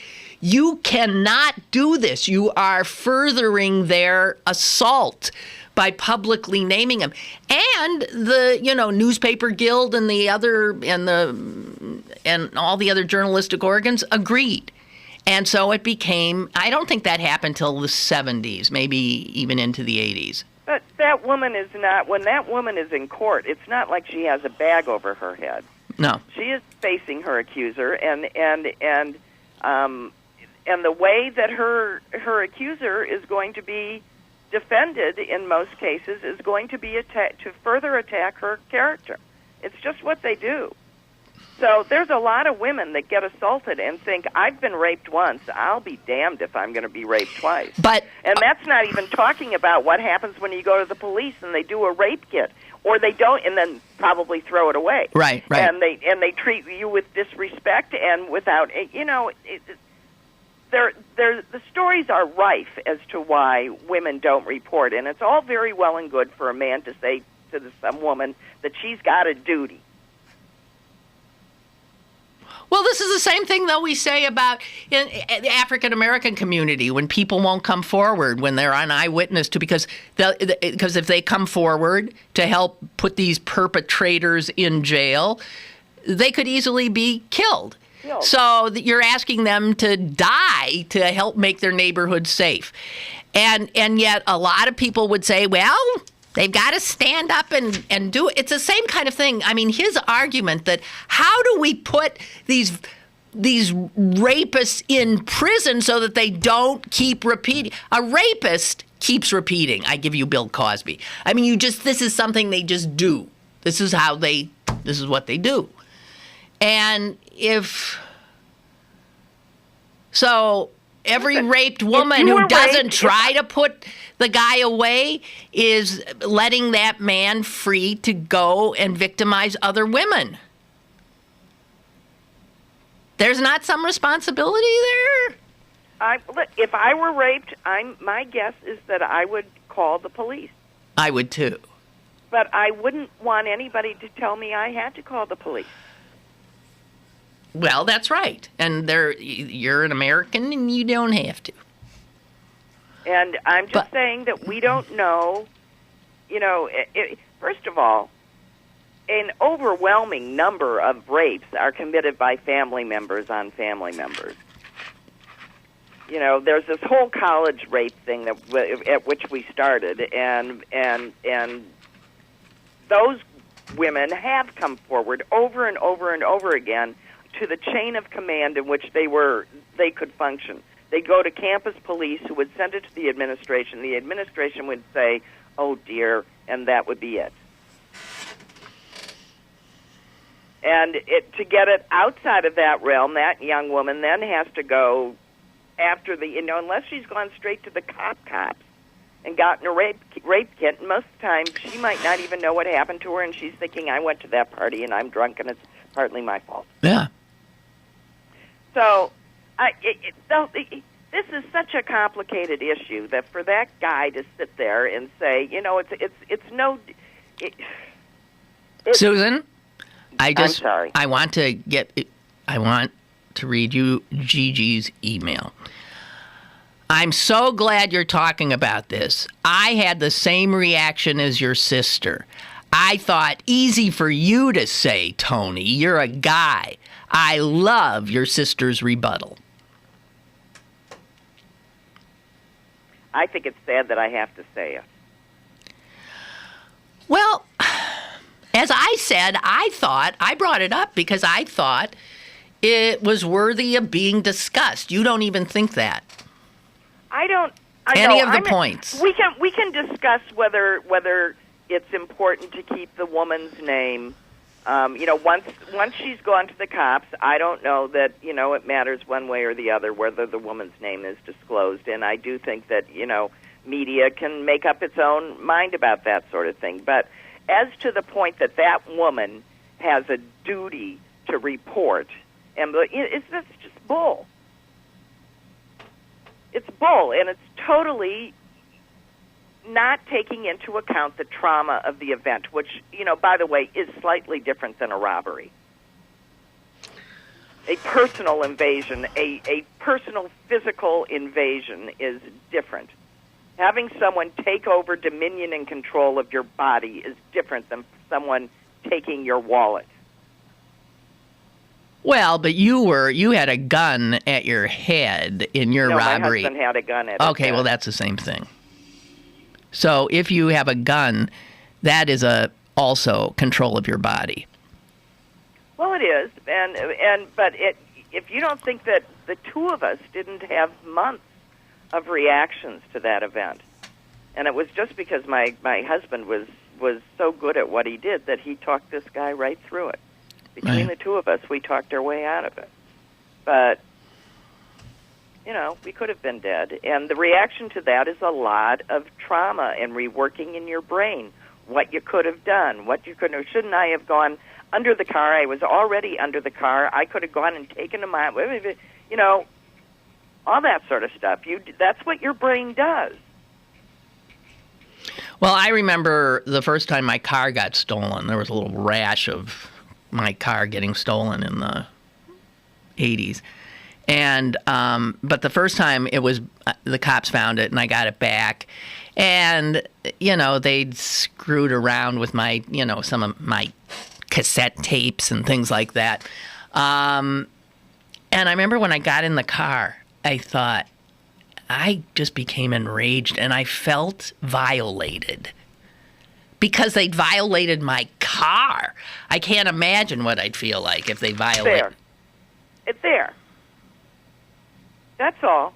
you cannot do this. You are furthering their assault by publicly naming them. And the newspaper guild and and all the other journalistic organs agreed. And so it became, I don't think that happened till the 70s, maybe even into the 80s. But that woman is not, when that woman is in court, it's not like she has a bag over her head. No. She is facing her accuser, and the way that her accuser is going to be defended in most cases is going to be to further attack her character. It's just what they do. So there's a lot of women that get assaulted and think, I've been raped once, I'll be damned if I'm going to be raped twice. And that's not even talking about what happens when you go to the police and they do a rape kit. Or they don't, and then probably throw it away. Right. And they treat you with disrespect and without, the stories are rife as to why women don't report, and it's all very well and good for a man to say to some woman that she's got a duty. Well, this is the same thing, though, we say about in the African-American community when people won't come forward when they're an eyewitness to, because if they come forward to help put these perpetrators in jail, they could easily be killed. So you're asking them to die to help make their neighborhood safe. And yet a lot of people would say, well, they've got to stand up and do it. It's the same kind of thing. I mean, his argument that how do we put these rapists in prison so that they don't keep repeating? A rapist keeps repeating. I give you Bill Cosby. I mean, this is something they just do. This is what they do. And every raped woman who doesn't try to put the guy away is letting that man free to go and victimize other women. There's not some responsibility there? If I were raped, my guess is that I would call the police. I would too. But I wouldn't want anybody to tell me I had to call the police. Well, that's right. And you're an American and you don't have to. And I'm just saying that we don't know, first of all, an overwhelming number of rapes are committed by family members on family members. There's this whole college rape thing at which we started, and those women have come forward over and over and over again to the chain of command in which they could function. They'd go to campus police who would send it to the administration. The administration would say, oh, dear, and that would be it. And to get it outside of that realm, that young woman then has to go after unless she's gone straight to the cops and gotten a rape kit, and most of the time she might not even know what happened to her, and she's thinking, I went to that party and I'm drunk and it's partly my fault. Yeah. So this is such a complicated issue that for that guy to sit there and say, Susan, I'm sorry. I want to read you Gigi's email. I'm so glad you're talking about this. I had the same reaction as your sister. I thought, easy for you to say, Tony. You're a guy. I love your sister's rebuttal. I think it's sad that I have to say it. Well, as I said, I brought it up because I thought it was worthy of being discussed. You don't even think that. Any of the points. We can discuss whether it's important to keep the woman's name. Once she's gone to the cops, I don't know that it matters one way or the other whether the woman's name is disclosed. And I do think that media can make up its own mind about that sort of thing. But as to the point that woman has a duty to report, and that's just bull. It's bull, and it's totally not taking into account the trauma of the event, which, by the way, is slightly different than a robbery. A personal invasion, a personal physical invasion is different. Having someone take over dominion and control of your body is different than someone taking your wallet. Well, but you had a gun at your head in your robbery. My husband had a gun at his Okay, head. well, that's the same thing. So if you have a gun, that is also control of your body. Well, it is, but if you don't think that the two of us didn't have months of reactions to that event, and it was just because my husband was so good at what he did that he talked this guy right through it. Between the two of us, we talked our way out of it. But, we could have been dead. And the reaction to that is a lot of trauma and reworking in your brain. What you could have done, what you could have... Shouldn't I have gone under the car? I was already under the car. I could have gone and taken him out. All that sort of stuff. That's what your brain does. Well, I remember the first time my car got stolen. There was a little rash of my car getting stolen in the 80s. And but the first time it was the cops found it and I got it back. And they'd screwed around with my some of my cassette tapes and things like that. And I remember when I got in the car, I thought I just became enraged and I felt violated. Because they'd violated my car. I can't imagine what I'd feel like if they violated. It's there. That's all.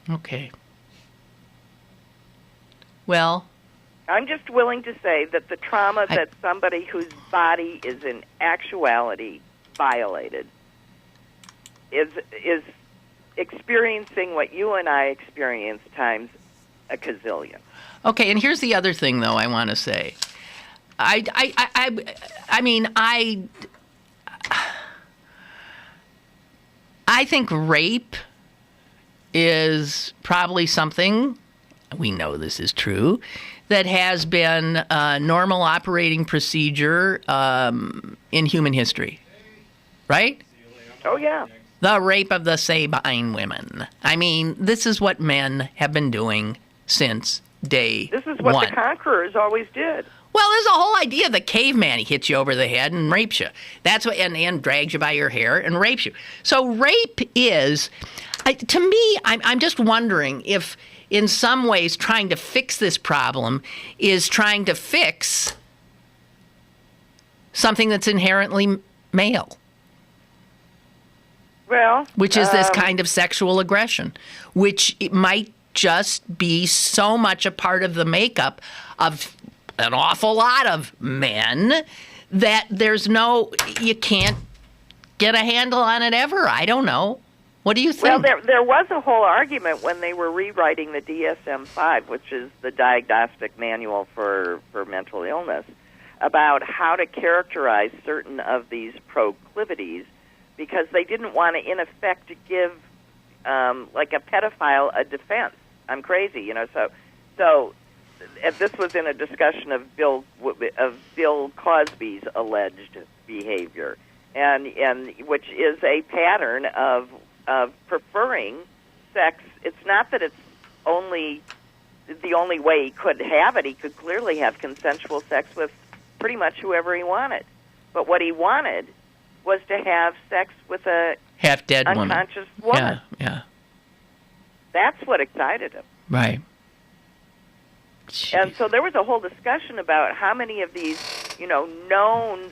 Okay. Well, I'm just willing to say that the trauma that somebody whose body is in actuality violated is experiencing what you and I experience times a gazillion. Okay, and here's the other thing, though, I want to say. I think rape is probably something, we know this is true, that has been a normal operating procedure in human history. Right? Oh, yeah. The rape of the Sabine women. I mean, this is what men have been doing since day one. This is what the conquerors always did. Well, there's a whole idea. The caveman, he hits you over the head and rapes you. That's what, and drags you by your hair and rapes you. So rape is, to me, I'm just wondering if, in some ways, trying to fix this problem is trying to fix something that's inherently male. Well, which is this kind of sexual aggression, which it might just be so much a part of the makeup of an awful lot of men that you can't get a handle on it ever. I don't know. What do you think? Well, there was a whole argument when they were rewriting the DSM-5, which is the Diagnostic Manual for Mental Illness, about how to characterize certain of these proclivities because they didn't want to, in effect, give like a pedophile a defense. I'm crazy, you know. So this was in a discussion of Bill Cosby's alleged behavior, and which is a pattern of preferring sex. It's not that it's only the only way he could have it. He could clearly have consensual sex with pretty much whoever he wanted. But what he wanted was to have sex with a half-dead unconscious woman. Yeah. That's what excited him. Right. And so there was a whole discussion about how many of these, you know,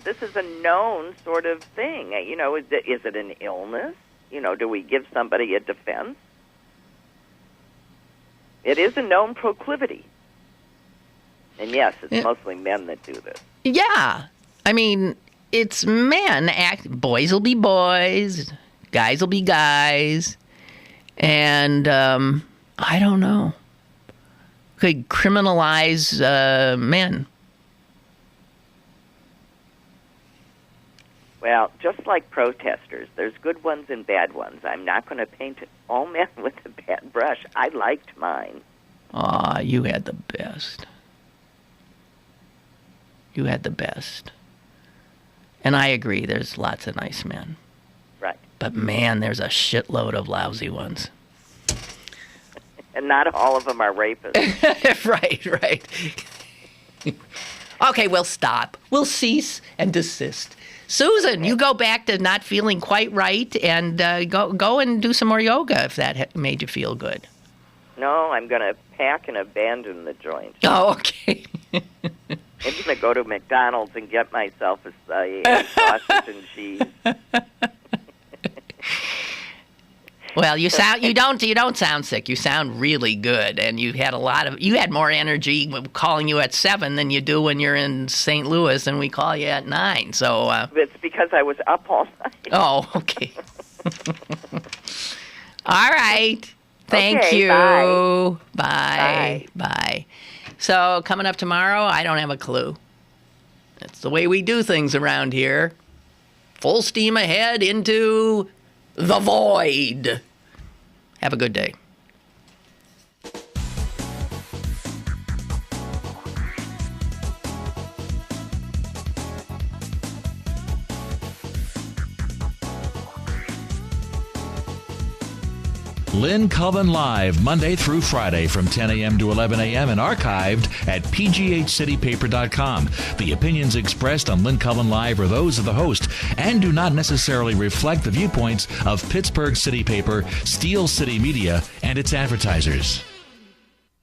this is a known sort of thing. You know, is it an illness? You know, do we give somebody a defense? It is a known proclivity. And yes, it's mostly men that do this. Yeah. I mean, it's men. Boys will be boys. Guys will be guys. And I don't know. Could criminalize men. Well, just like protesters, there's good ones and bad ones. I'm not going to paint all men with a bad brush. I liked mine. Aw, you had the best. You had the best. And I agree, there's lots of nice men. Right. But man, there's a shitload of lousy ones. And not all of them are rapists. Right. Okay, we'll stop. We'll cease and desist. Susan, you go back to not feeling quite right and go and do some more yoga if that made you feel good. No, I'm going to pack and abandon the joint. Oh, okay. I'm going to go to McDonald's and get myself a sausage and cheese. Well, you don't sound sick. You sound really good, and you had more energy calling you at 7 than you do when you're in St. Louis and we call you at 9. So it's because I was up all night. Oh, okay. All right. Thank okay, you. Bye. Bye. So coming up tomorrow, I don't have a clue. That's the way we do things around here. Full steam ahead into the void. Have a good day. Lynn Cullen Live, Monday through Friday from 10 a.m. to 11 a.m. and archived at pghcitypaper.com. The opinions expressed on Lynn Cullen Live are those of the host and do not necessarily reflect the viewpoints of Pittsburgh City Paper, Steel City Media, and its advertisers.